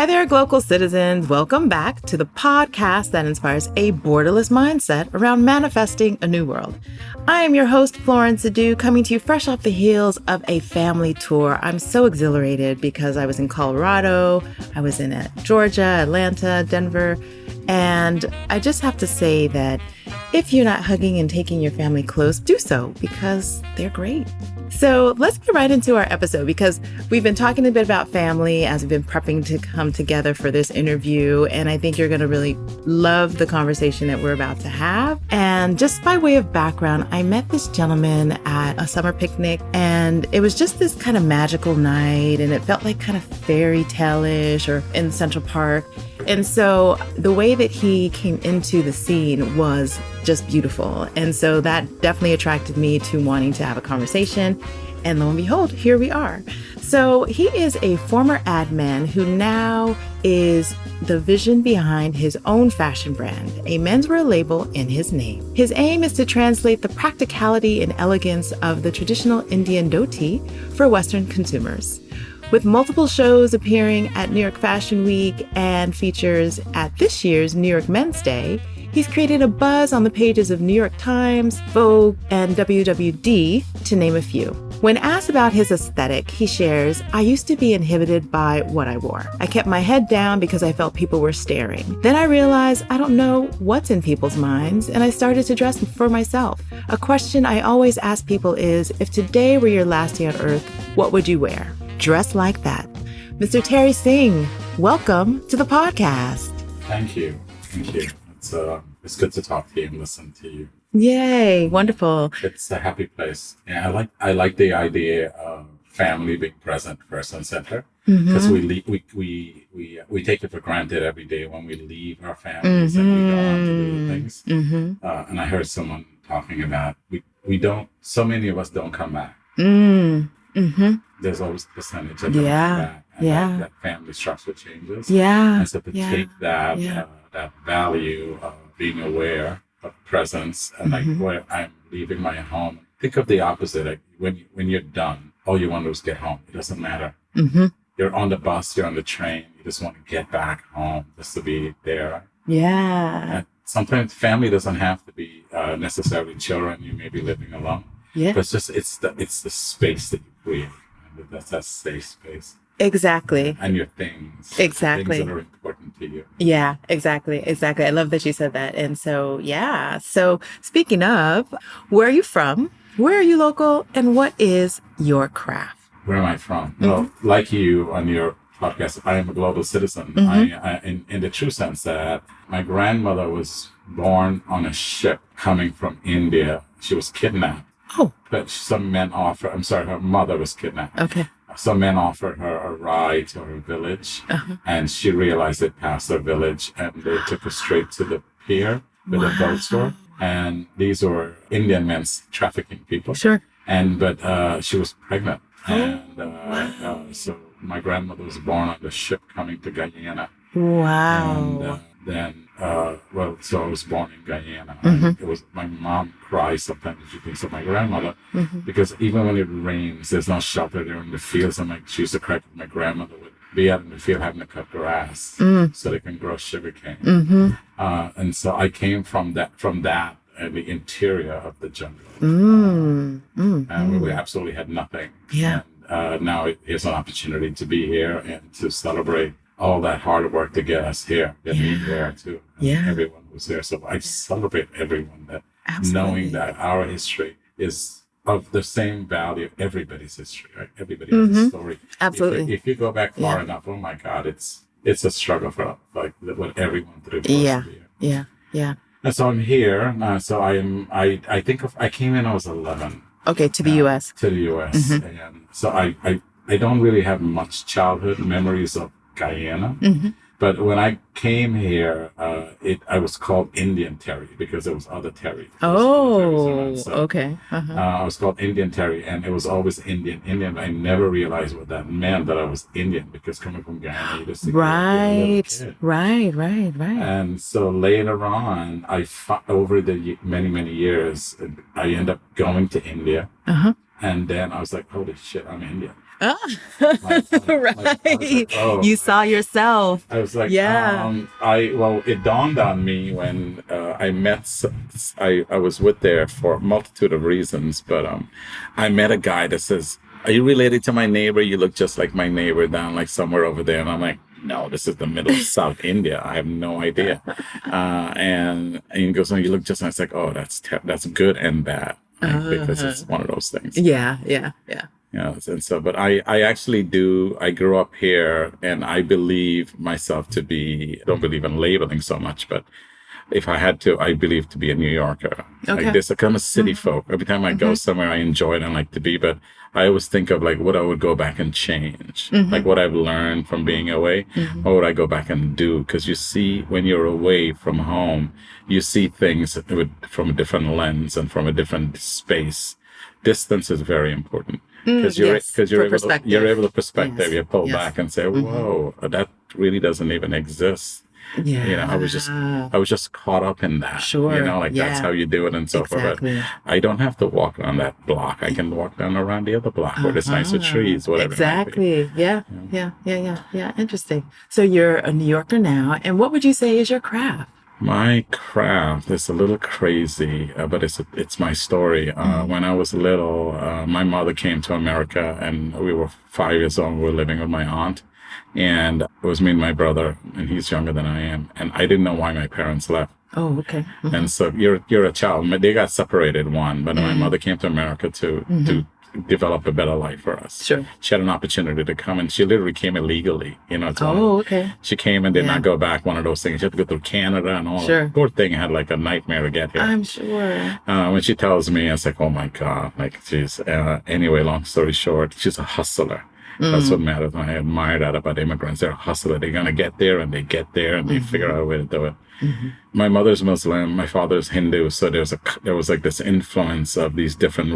Hi there, Glocal citizens. Welcome back to the podcast that inspires a borderless mindset around manifesting a new world. I am your host, Florence Adu, coming to you fresh off the heels of a family tour. I'm so exhilarated because I was in Colorado, I was in Georgia, Atlanta, Denver, and I just have to say that if you're not hugging and taking your family close, do so because they're great. So let's get right into our episode because we've been talking a bit about family as we've been prepping to come together for this interview. And I think you're going to really love the conversation that we're about to have. And just by way of background, I met this gentleman at a summer picnic and it was just this kind of magical night and it felt like kind of fairy tale-ish or in Central Park. And so the way that he came into the scene was just beautiful. And so that definitely attracted me to wanting to have a conversation. And lo and behold, here we are. So he is a former ad man who now is the vision behind his own fashion brand, a menswear label in his name. His aim is to translate the practicality and elegance of the traditional Indian dhoti for Western consumers. With multiple shows appearing at New York Fashion Week and features at this year's New York Men's Day, he's created a buzz on the pages of New York Times, Vogue, and WWD, to name a few. When asked about his aesthetic, he shares, "I used to be inhibited by what I wore. I kept my head down because I felt people were staring. Then I realized I don't know what's in people's minds, and I started to dress for myself. A question I always ask people is, if today were your last day on earth, what would you wear? Dress like that." Mr. Terry Singh, welcome to the podcast. Thank you. It's good to talk to you and listen to you. Yay, wonderful. It's a happy place. Yeah, I like the idea of family being present first and center because we take it for granted every day when we leave our families and we go on to do things. And I heard someone talking about so many of us don't come back. There's always a percentage of them back, and that family structure changes. And so to take that that value of being aware of presence and like where I'm leaving my home. Think of the opposite. Like when you're done, all you want to do is get home. It doesn't matter. You're on the bus, you're on the train. You just want to get back home just to be there. And sometimes family doesn't have to be necessarily children. You may be living alone. But it's the space that you create. And that's that safe space. Exactly. And your things. Exactly. Things that are important to you. Yeah, exactly. I love that you said that. And so, So speaking of, where are you from? Where are you local? And what is your craft? Where am I from? Well, like you on your podcast, I am a global citizen. I in the true sense that my grandmother was born on a ship coming from India. She was kidnapped. Oh. But her mother was kidnapped. Okay. Some men offered her a ride to her village, and she realized it passed her village, and they took her straight to the pier with a boat were. And these were Indian men trafficking people. Sure. But she was pregnant, and so my grandmother was born on the ship coming to Guyana. Wow. And so I was born in Guyana. It was my mom cries sometimes when she thinks of my grandmother because even when it rains, there's no shelter there in the fields. She used to cry because my grandmother would be out in the field having to cut grass so they can grow sugarcane. And so I came from that the interior of the jungle, where we absolutely had nothing. And now here's an opportunity to be here and to celebrate all that hard work to get us here, get me here too. And everyone was there. So I celebrate everyone that knowing that our history is of the same value of everybody's history, right? Everybody has a story. Absolutely. If you go back far enough, oh my God, it's a struggle for like what everyone through the Yeah. And so I'm here. I came in, I was 11. Okay, to the U.S. To the U.S. And so I don't really have much childhood memories of Guyana. But when I came here, I was called Indian Terry because there was other Terry. Okay. I was called Indian Terry, and it was always Indian. I never realized what that meant, that I was Indian, because coming from Guyana, you just think Right. And so later on, over the many years, I ended up going to India. And then I was like, holy shit, I'm Indian. Oh, I was right. like, oh, You saw yourself. I was like, Yeah. it dawned on me when I met, I was with there for a multitude of reasons, but I met a guy that says, are you related to my neighbor? You look just like my neighbor down like somewhere over there. And I'm like, no, this is the middle of South India. I have no idea. And he goes, no, you look just, and I was like, oh, that's good and bad. Right? Because it's one of those things. Yeah, yeah, yeah. And so, but I actually I grew up here and I believe myself to be, I don't believe in labeling so much, but if I had to, I believe to be a New Yorker. Okay. Like this, I'm a city folk. Every time I go somewhere, I enjoy it and like to be, but I always think of like what I would go back and change, like what I've learned from being away. What would I go back and do? Because you see, when you're away from home, you see things from a different lens and from a different space. Distance is very important. Because you're able to perspective. You pull back and say, "Whoa, that really doesn't even exist." Yeah. I was just caught up in that. Sure. That's how you do it and so forth. But I don't have to walk on that block. I can walk down around the other block where there's nicer trees, whatever. Exactly. Yeah. Interesting. So you're a New Yorker now, and what would you say is your craft? My craft is a little crazy, but it's my story. When I was little, my mother came to America, and we were 5 years old. We were living with my aunt, and it was me and my brother, and he's younger than I am. And I didn't know why my parents left. Oh, okay. And so you're a child. They got separated but my mother came to America to develop a better life for us. Sure. She had an opportunity to come, and she literally came illegally. Okay. She came and did not go back. One of those things. She had to go through Canada and all. Sure. Poor thing had like a nightmare to get here. I'm sure. When she tells me, it's like, oh my God, like she's. Anyway, long story short, she's a hustler. That's what matters. I admire that about immigrants. They're a hustler. They're gonna get there, and they get there, and they figure out a way to do it. My mother's Muslim, my father's Hindu, so there was like this influence of these different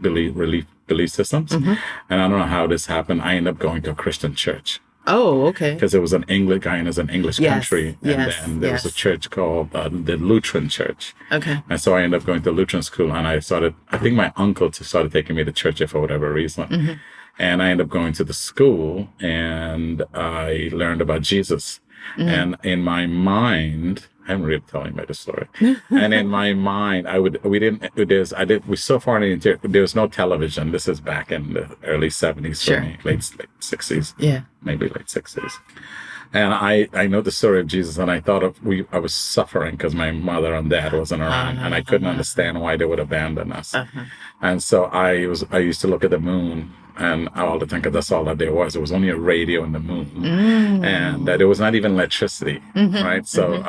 belief systems, and I don't know how this happened. I ended up going to a Christian church. Oh, okay. Because it was an English guy in an English country, and then there was a church called the Lutheran Church. Okay. And so I ended up going to Lutheran school, and I think my uncle started taking me to church for whatever reason. And I ended up going to the school, and I learned about Jesus. And in my mind, I'm really telling my story. And in my mind, we're so far in the interior, there was no television. This is back in the early 70s for me, late 60s. Yeah. Maybe late 60s. And I know the story of Jesus, and I thought I was suffering because my mother and dad wasn't around, and I couldn't understand why they would abandon us. And so I used to look at the moon, and all the time, because that's all that there was. There was only a radio in the moon, and there was not even electricity, right? So,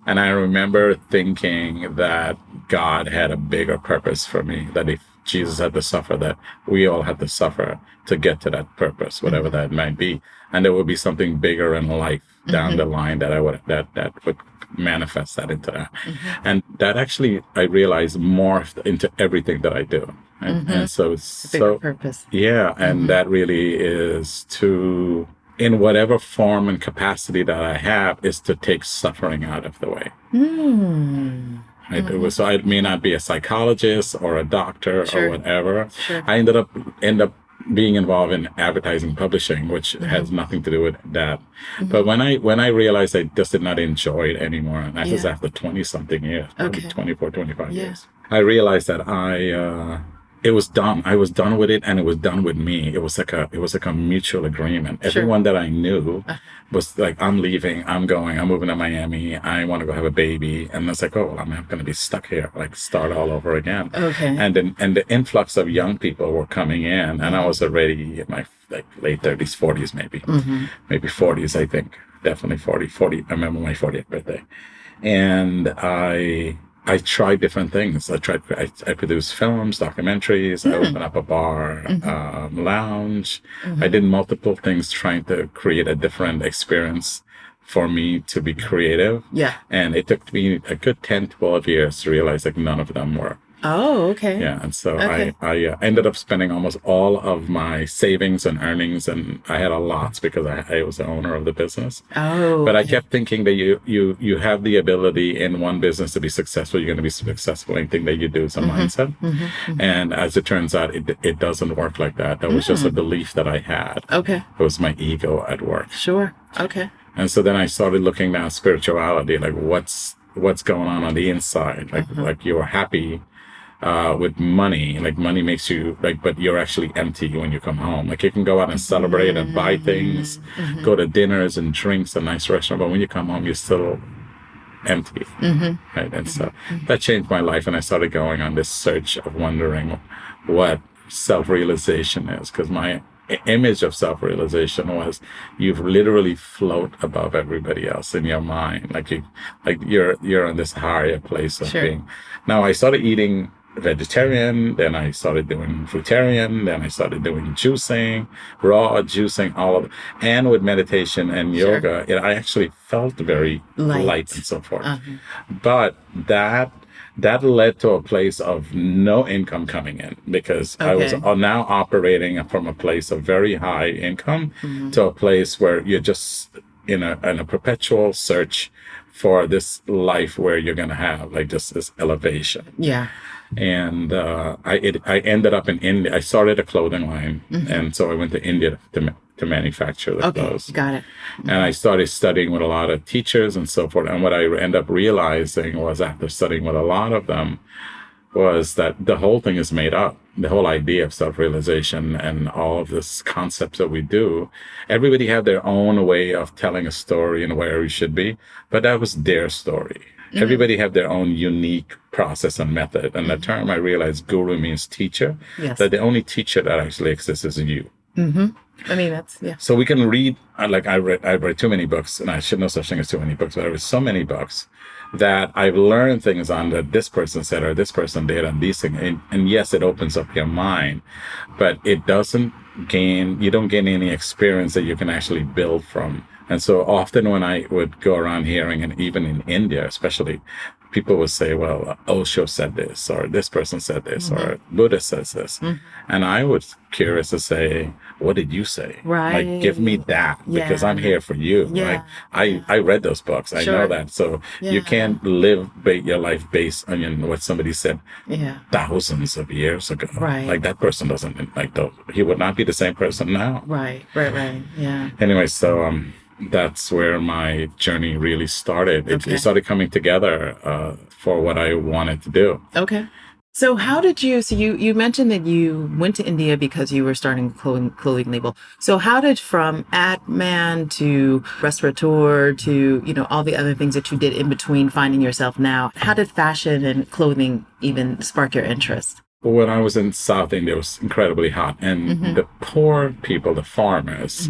and I remember thinking that God had a bigger purpose for me, that if Jesus had to suffer, that we all had to suffer to get to that purpose, whatever that might be. And there would be something bigger in life down the line that would manifest that into that. And that actually, I realized, morphed into everything that I do. And so it's bigger purpose. Yeah. And that really is to, in whatever form and capacity that I have, is to take suffering out of the way. So I may not be a psychologist or a doctor or whatever. I end up being involved in advertising publishing, which has nothing to do with that. But when I realized I just did not enjoy it anymore, and that was after 20 something years, probably 24, 25 years, I realized that it was done. I was done with it, and it was done with me. It was like a mutual agreement. Everyone that I knew was like, I'm leaving, I'm moving to Miami, I want to go have a baby. And it's like, oh, well, I'm not going to be stuck here, like start all over again. Okay. And the influx of young people were coming in, and I was already in my late 30s, 40s, maybe 40s, I think, definitely 40. I remember my 40th birthday. And I tried different things. I produced films, documentaries. I opened up a bar, lounge. I did multiple things trying to create a different experience for me to be creative. Yeah. And it took me a good 10, 12 years to realize like none of them work. Oh, okay. Yeah, and so Okay. I ended up spending almost all of my savings and earnings, and I had a lot because I was the owner of the business. Oh, But I okay. kept thinking that you have the ability in one business to be successful. You're going to be successful in anything that you do. It's a mindset, and as it turns out, it doesn't work like that. That was just a belief that I had. Okay. It was my ego at work. Sure. Okay. And so then I started looking at spirituality, like what's going on the inside, like you're happy with money, like money makes you like, but you're actually empty when you come home. Like you can go out and celebrate and buy things, go to dinners and drinks, a nice restaurant, but when you come home, you're still empty, right? And so that changed my life, and I started going on this search of wondering what self-realization is, because my image of self-realization was you literally float above everybody else in your mind, like you're in this higher place of Sure. being. Now I started eating vegetarian, then I started doing fruitarian, then I started doing juicing, raw juicing, all of it. And with meditation and Sure. yoga, I actually felt very light and so forth. But that led to a place of no income coming in, because I was Okay. now operating from a place of very high income to a place where you're just in a perpetual search for this life where you're going to have like just this elevation. Yeah. And I ended up in India. I started a clothing line, and so I went to India to manufacture the clothes. Got it. And I started studying with a lot of teachers and so forth. And what I ended up realizing was, after studying with a lot of them, was that the whole thing is made up. The whole idea of self-realization and all of this concepts that we do, everybody had their own way of telling a story and where we should be, but that was their story. Everybody have their own unique process and method. And the term I realized, guru means teacher, Yes. that the only teacher that actually exists is you. I mean, that's, yeah. So we can read, like I read too many books, and I should know such thing as too many books, but I read so many books that I've learned things on that this person said or this person did and these things. And yes, it opens up your mind, but it doesn't you don't gain any experience that you can actually build from. And so often when I would go around hearing, and even in India especially, people would say, well, Osho said this, or this person said this, or Buddha says this. And I was curious to say, what did you say? Right. Like, give me that, because I'm here for you. Yeah. Like, I read those books. I Sure. know that. So you Yeah. can't live your life based on what somebody said Yeah. thousands of years ago. Right. Like, that person doesn't, like, he would not be the same person now. Right. Yeah. Anyway, so that's where my journey really started. Okay. It started coming together for what I wanted to do. Okay. So how did you mentioned that you went to India because you were starting a clothing label. So how did, from ad man to restaurateur to, all the other things that you did in between finding yourself now, how did fashion and clothing even spark your interest? When I was in South India, it was incredibly hot. And the poor people, the farmers,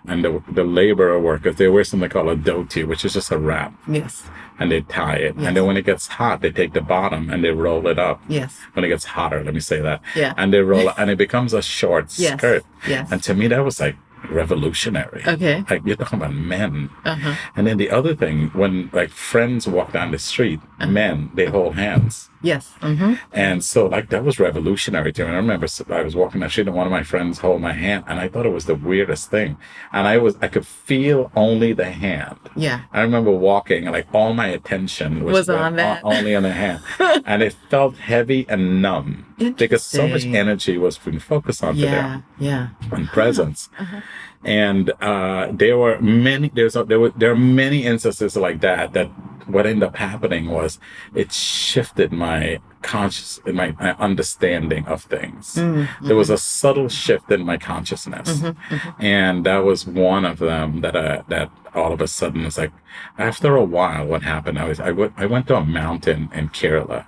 and the laborer workers, they wear something called a dhoti, which is just a wrap. Yes. And they tie it. Yes. And then when it gets hot, they take the bottom and they roll it up. Yes. When it gets hotter, let me say that. Yeah. And they roll it, and it becomes a short Yes. skirt. Yes. And to me, that was like revolutionary. Okay. Like, you're talking about men. And then the other thing, when like friends walk down the street, men, they hold hands. Yes. And so like that was revolutionary to me. I remember I was walking down the street and one of my friends held my hand, and I thought it was the weirdest thing. And I could feel only the hand. Yeah. I remember walking, and like all my attention was on that. only on the hand. And it felt heavy and numb because so much Interesting. energy was being focused onto there Yeah. and presence. And there were many instances like that what ended up happening was it shifted my my understanding of things. There was a subtle shift in my consciousness. And that was one of them that all of a sudden was like, after a while, what happened, I went to a mountain in Kerala.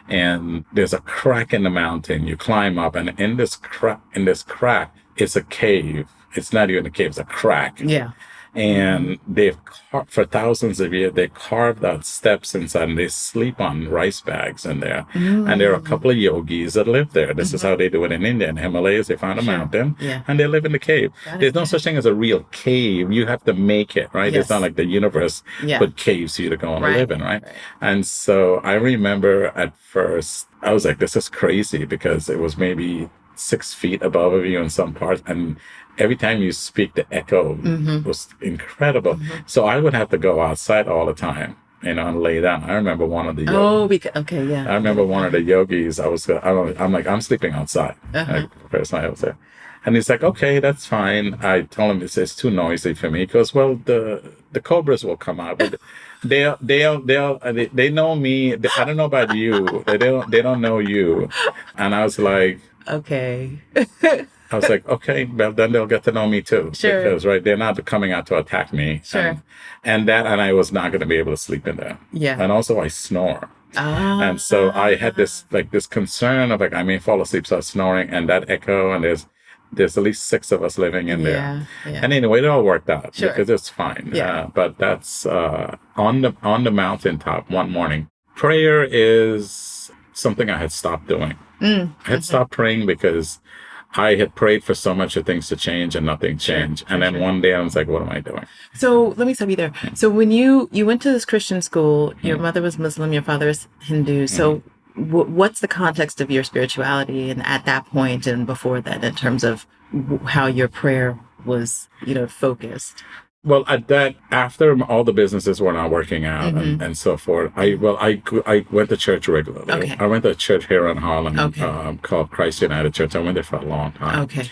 And there's a crack in the mountain. You climb up, and in this crack, it's a cave. It's not even a cave, it's a crack. Yeah. And for thousands of years, they carved out steps inside and they sleep on rice bags in there. And there are a couple of yogis that live there. This is how they do it in India. In the Himalayas, they found a mountain and they live in the cave. There's no such thing as a real cave. You have to make it, right? It's not like the universe put caves for you to go and live in, right? And so I remember at first, I was like, this is crazy, because it was maybe 6 feet above you in some parts. And every time you speak, the echo was incredible. So I would have to go outside all the time, and lay down. I remember one of the I remember one of the yogis. I'm like, I'm sleeping outside. Like, the first night I was there. And he's like, okay, that's fine. I told him it's too noisy for me. He goes, well, the cobras will come out, but they know me. I don't know about you. They don't know you. And I was like, okay. I was like, okay, well, then they'll get to know me too. Sure. Because, right, they're not coming out to attack me. Sure. And I was not going to be able to sleep in there. Yeah. And also I snore. And so I had this concern of, like, I may fall asleep, so I was snoring, and that echo, and there's at least 6 of us living in there. Yeah. And anyway, it all worked out because it's fine. Yeah. But that's on the mountaintop one morning. Prayer is something I had stopped doing. I had stopped praying because I had prayed for so much of things to change and nothing changed. And then one day I was like, what am I doing? So let me stop you there. So when you went to this Christian school, your mother was Muslim, your father is Hindu. So what's the context of your spirituality and at that point and before that, in terms of how your prayer was, focused? Well, after all the businesses were not working out and so forth, I went to church regularly. Okay. I went to a church here in Harlem called Christ United Church. I went there for a long time. Okay.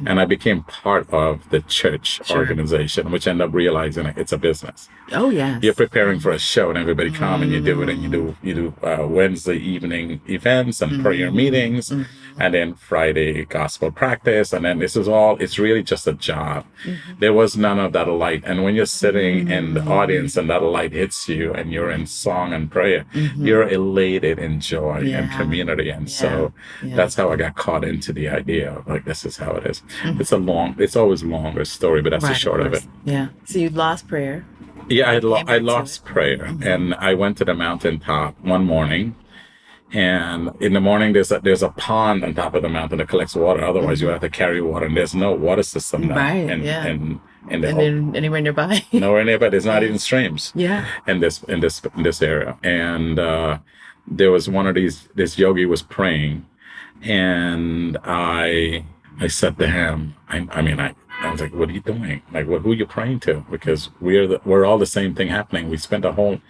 And I became part of the church organization, which ended up realizing it's a business. Oh, yes. You're preparing for a show and everybody come and you do it, and you do Wednesday evening events and prayer meetings, and then Friday gospel practice, and then it's really just a job. There was none of that light. And when you're sitting in the audience and that light hits you and you're in song and prayer, you're elated in joy and community. And so that's how I got caught into the idea of, like, this is how it is. It's always a longer story, but that's the short of it. Yeah. So you lost prayer. Yeah, I lost prayer, and I went to the mountaintop one morning, and in the morning there's a pond on top of the mountain that collects water. Otherwise, you have to carry water, and there's no water system now. Right. Anywhere nearby. Nowhere nearby. There's not even streams. Yeah. In this area, and there was this yogi was praying, and I said to him, I was like, what are you doing? Like, who are you praying to? Because we're all the same thing happening. We spent the whole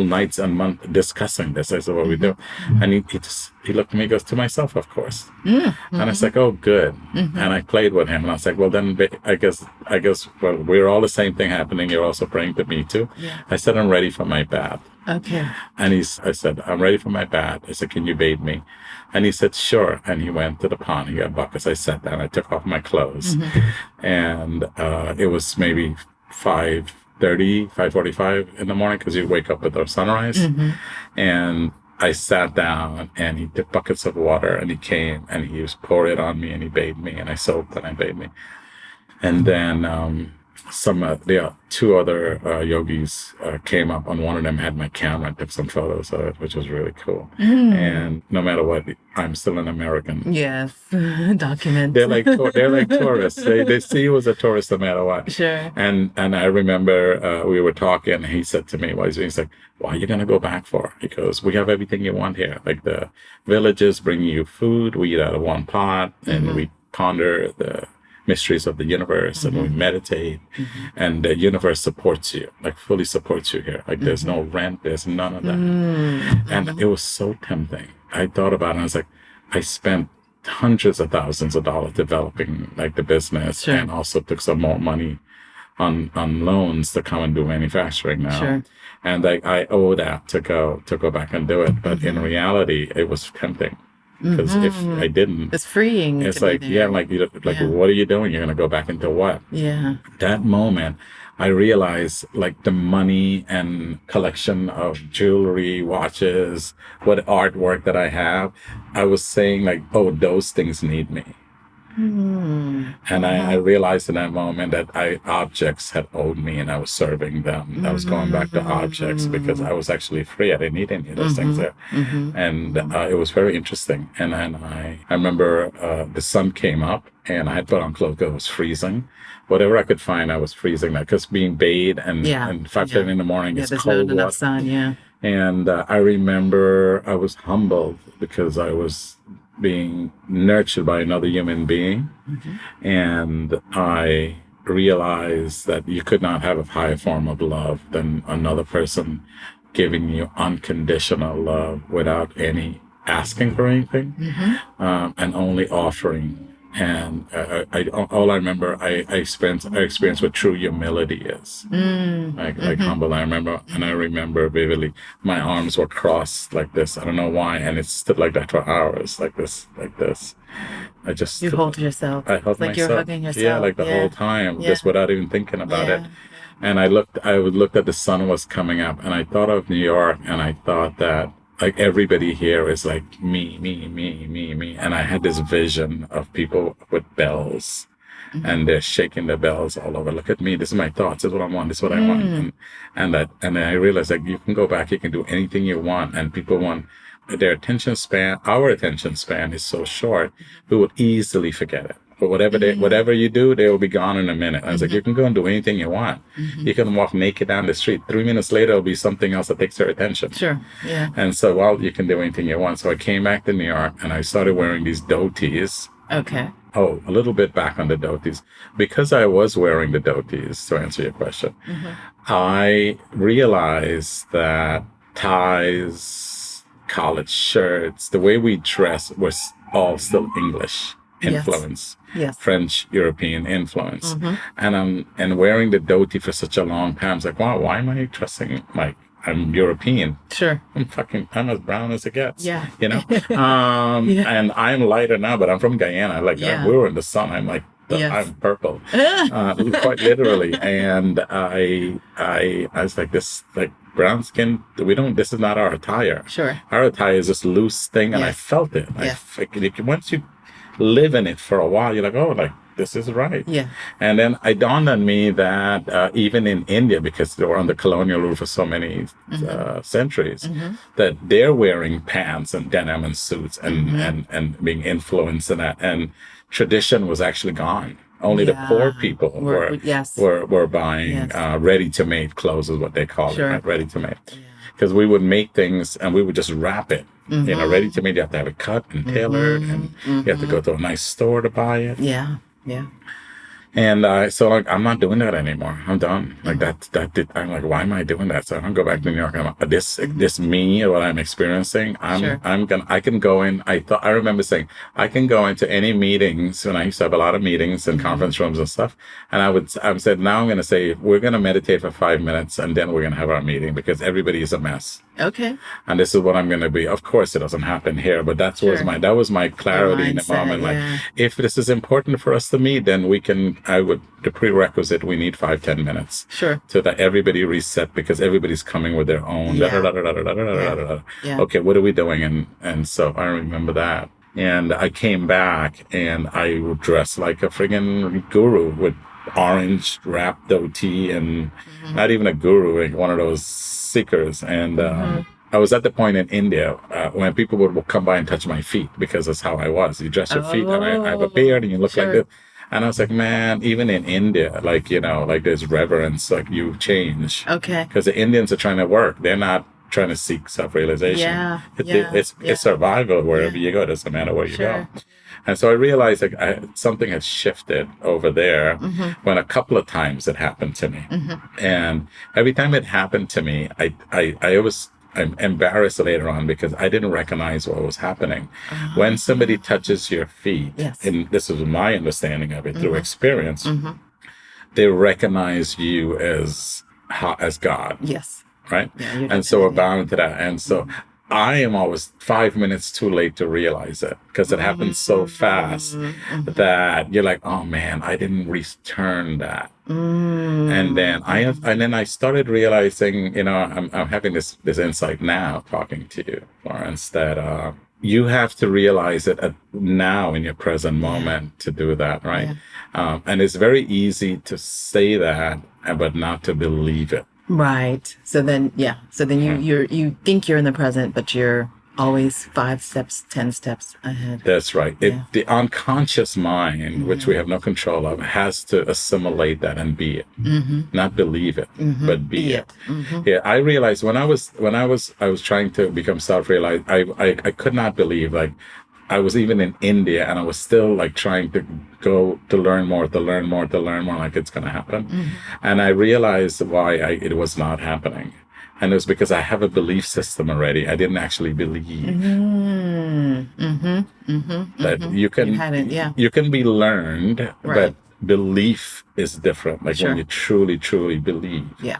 nights and month discussing this. I said, what we do? And he looked at me and goes, to myself, of course. And I was like, oh, good. And I played with him. And I was like, well, then I guess, well, we're all the same thing happening. You're also praying to me too. Yeah. I said, I'm ready for my bath. Okay. And I said, I'm ready for my bath. I said, can you bathe me? And he said, sure. And he went to the pond. He got buckets. I sat down. I took off my clothes. And it was maybe 5:45 in the morning, because you wake up with the sunrise. And I sat down, and he took buckets of water, and he came, and he was pour it on me, and he bathed me, and I soaked, and I bathed me. And then there are 2 other yogis came up, and one of them had my camera and took some photos of it, which was really cool. And no matter what, I'm still an American. Yes, document. They're like tourists. They see you as a tourist no matter what. Sure. And I remember we were talking, and he said to me, he's like, what are you going to go back for? He goes, we have everything you want here. Like, the villages bring you food. We eat out of one pot, and we ponder the mysteries of the universe, and we meditate, and the universe supports you, like fully supports you here. Like, there's no rent, there's none of that. And it was so tempting. I thought about it, and I was like, I spent hundreds of thousands of dollars developing, like, the business, and also took some more money on loans to come and do manufacturing now. And like, I owe that to go back and do it. But in reality, it was tempting. Because if I didn't, it's freeing. It's like, what are you doing? You're going to go back into what? Yeah. That moment, I realized, like, the money and collection of jewelry, watches, what artwork that I have, I was saying, like, oh, those things need me. And I realized in that moment that objects had owed me and I was serving them. I was going back to objects because I was actually free. I didn't need any of those things there. And it was very interesting. And then I remember the sun came up and I had put on clothes. It was freezing. Whatever I could find, I was freezing that because being bathed and 5:30 in the morning, it's there's cold not enough water. sun, And I remember I was humbled because I was being nurtured by another human being. And I realized that you could not have a higher form of love than another person giving you unconditional love without any asking for anything, and only offering. And all I remember, I experienced what true humility is, like humble. I remember vividly, my arms were crossed like this. I don't know why, and it stood like that for hours, like this. I just you hold yourself. I held like myself. You're hugging yourself. Yeah, like the whole time, just without even thinking about it. And I looked at the sun was coming up, and I thought of New York, and I thought that like everybody here is like me. And I had this vision of people with bells, and they're shaking the bells all over. Look at me. This is my thoughts. This is what I want. This is what I want. And then I realized like you can go back, you can do anything you want, and people want their attention span. Our attention span is so short, we would easily forget it. But whatever you do, they will be gone in a minute. I was like, you can go and do anything you want. You can walk naked down the street. 3 minutes later, it'll be something else that takes your attention. Sure. Yeah. And so, well, you can do anything you want. So I came back to New York and I started wearing these dhotis. Okay. Oh, a little bit back on the dhotis. Because I was wearing the dhotis, to answer your question, I realized that ties, collared shirts, the way we dress was all still English influence, French European influence, and wearing the dhoti for such a long time. I was like, wow, why am I dressing like I'm European? Sure. I'm as brown as it gets. Yeah. You know, and I'm lighter now, but I'm from Guyana. Like we were in the sun. I'm like. I'm purple, quite literally, and I was like this, like brown skin. This is not our attire. Sure, our attire is this loose thing, and I felt it. Once you live in it for a while, you're like, oh, like this is right. Yeah. And then it dawned on me that even in India, because they were under colonial rule for so many centuries, that they're wearing pants and denim and suits and being influenced in that. And tradition was actually gone. Only the poor people were buying ready-to-made clothes, is what they call it, right? Ready-to-made. Because we would make things and we would just wrap it. Ready-to-made, you have to have it cut and tailored, and you have to go to a nice store to buy it. Yeah. And so like I'm not doing that anymore. I'm done. Like I'm like, why am I doing that? So I'm gonna go back to New York. I'm like, this me, what I'm experiencing. I can go in. I remember saying I can go into any meetings when I used to have a lot of meetings in conference rooms and stuff. And I said, now I'm gonna say we're gonna meditate for 5 minutes and then we're gonna have our meeting because everybody is a mess. Okay. And this is what I'm gonna be. Of course, it doesn't happen here, but that was my clarity in the moment. Like, if this is important for us to meet, then we can. The prerequisite, we need 5-10 minutes. Sure. So that everybody reset because everybody's coming with their own. Okay, what are we doing? And so I remember that. And I came back and I would dress like a friggin' guru with orange wrapped dhoti and not even a guru, like one of those seekers. And I was at the point in India when people would come by and touch my feet because that's how I was. You dress your feet and I have a beard and you look like this. And I was like, man, even in India, like, like there's reverence, like you change. Okay. Because the Indians are trying to work. They're not trying to seek self-realization. It's survival wherever you go. It doesn't matter where you go. And so I realized like something had shifted over there when a couple of times it happened to me. And every time it happened to me, I'm embarrassed later on because I didn't recognize what was happening. When somebody touches your feet, and this is my understanding of it through experience, they recognize you as God. Yes. Right? Yeah, and so we're bound to that. And so I am always 5 minutes too late to realize it because it happens so fast that you're like, oh man, I didn't return that. And then I started realizing, I'm having this insight now talking to you, Florence, that you have to realize it now in your present moment to do that, right? And it's very easy to say that, but not to believe it. Right. So then you think you're in the present, but you're always 5 steps, 10 steps ahead. That's right. The unconscious mind, which we have no control of, has to assimilate that and be it, not believe it, but be it. Yeah, I realized when I was trying to become self-realized, I could not believe, like, I was even in India and I was still like trying to go to learn more, like it's going to happen. And I realized why it was not happening. And it was because I have a belief system already. I didn't actually believe that you can be learned, but belief is different. Like when you truly, truly believe. Yeah.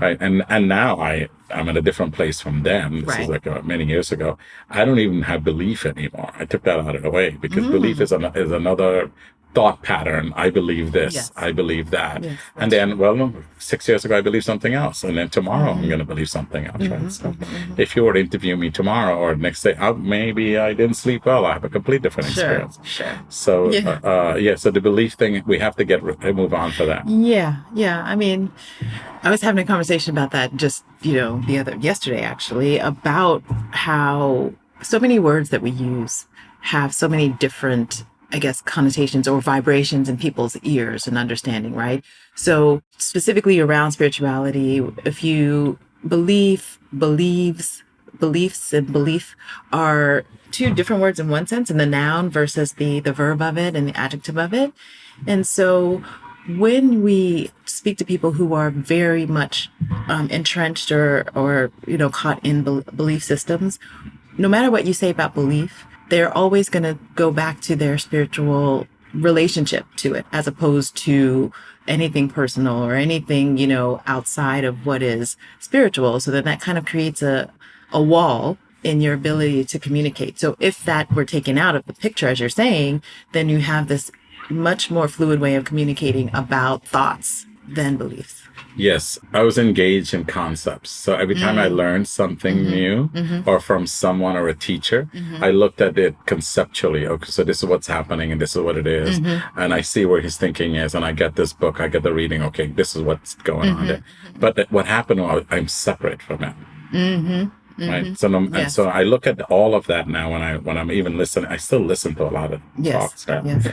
Right. And now I'm in a different place from them. This is like many years ago. I don't even have belief anymore. I took that out of the way because belief is another thought pattern. I believe this. Yes. I believe that. Yes, and then, 6 years ago, I believed something else. And then tomorrow, I'm going to believe something else. Right. So if you were to interview me tomorrow or next day, maybe I didn't sleep well. I have a complete different experience. Sure. So, so the belief thing, we have to move on for that. Yeah. Yeah. I mean, I was having a conversation about that just, yesterday, actually, about how so many words that we use have so many different, I guess, connotations or vibrations in people's ears and understanding, right? So specifically around spirituality, if you beliefs and belief are two different words in one sense, and the noun versus the verb of it and the adjective of it. And so when we speak to people who are very much entrenched or caught in belief systems, no matter what you say about belief, they're always going to go back to their spiritual relationship to it, as opposed to anything personal or anything, outside of what is spiritual. So then that kind of creates a wall in your ability to communicate. So if that were taken out of the picture, as you're saying, then you have this much more fluid way of communicating about thoughts than beliefs. Yes, I was engaged in concepts. So every time I learned something new or from someone or a teacher, I looked at it conceptually. Okay, so this is what's happening and this is what it is. And I see where his thinking is. And I get this book, I get the reading. Okay, this is what's going on there. But what happened was I'm separate from it. Right. So, and so I look at all of that now when I'm even listening. I still listen to a lot of talks. Right? Yes.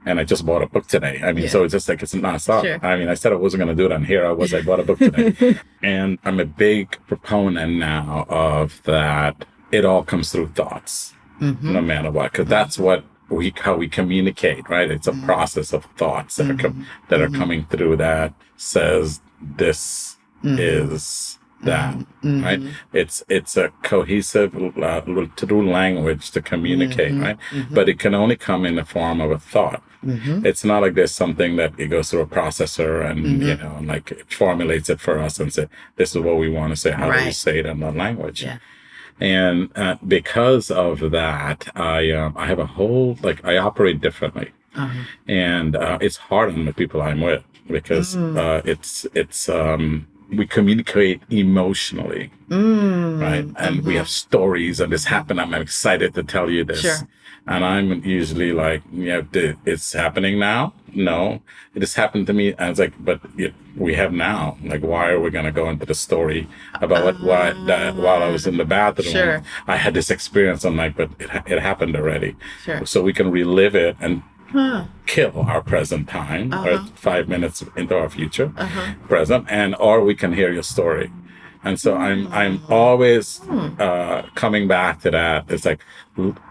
And I just bought a book today. I mean, so it's just like, it's nonstop. Sure. I mean, I said I wasn't going to do it on here. I bought a book today. And I'm a big proponent now of that. It all comes through thoughts, no matter what, because that's how we communicate, right? It's a process of thoughts that are coming through that says this is that, right? It's a cohesive through language to communicate, right? But it can only come in the form of a thought. It's not like there's something that it goes through a processor and like it formulates it for us and say, this is what we want to say. How do we say it in the language? Yeah. And because of that, I have a whole, I operate differently. And it's hard on the people I'm with because we communicate emotionally, right? And we have stories and this happened. I'm excited to tell you this. Sure. And I'm usually like, it's happening now? No, it has happened to me. And it's like, but we have now. Like, why are we going to go into the story about while I was in the bathroom, I had this experience. I'm like, but it happened already. Sure. So we can relive it and kill our present time or 5 minutes into our future present, or we can hear your story. And so I'm always coming back to that. It's like,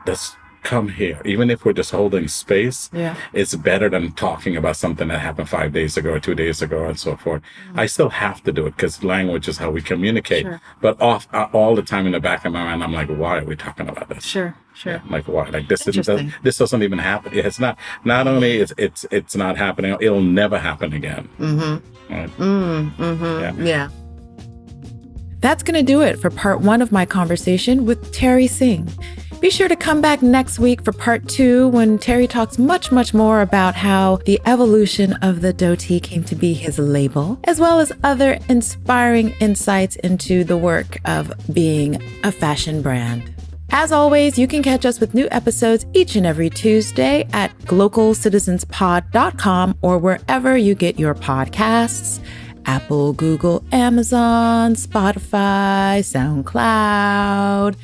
let's come here. Even if we're just holding space, it's better than talking about something that happened 5 days ago or 2 days ago and so forth. I still have to do it because language is how we communicate. Sure. But all the time in the back of my mind, I'm like, why are we talking about this? Sure. Yeah, like why? Like this doesn't even happen. It's not only it's not happening, it'll never happen again. Right? Yeah. That's going to do it for part 1 of my conversation with Terry Singh. Be sure to come back next week for part 2 when Terry talks much, much more about how the evolution of the dhoti came to be his label, as well as other inspiring insights into the work of being a fashion brand. As always, you can catch us with new episodes each and every Tuesday at glocalcitizenspod.com or wherever you get your podcasts. Apple, Google, Amazon, Spotify, SoundCloud.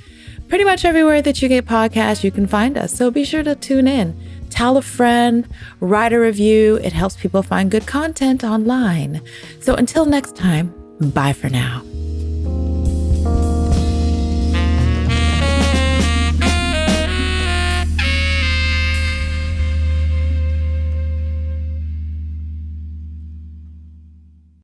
Pretty much everywhere that you get podcasts, you can find us. So be sure to tune in. Tell a friend, write a review. It helps people find good content online. So until next time, bye for now.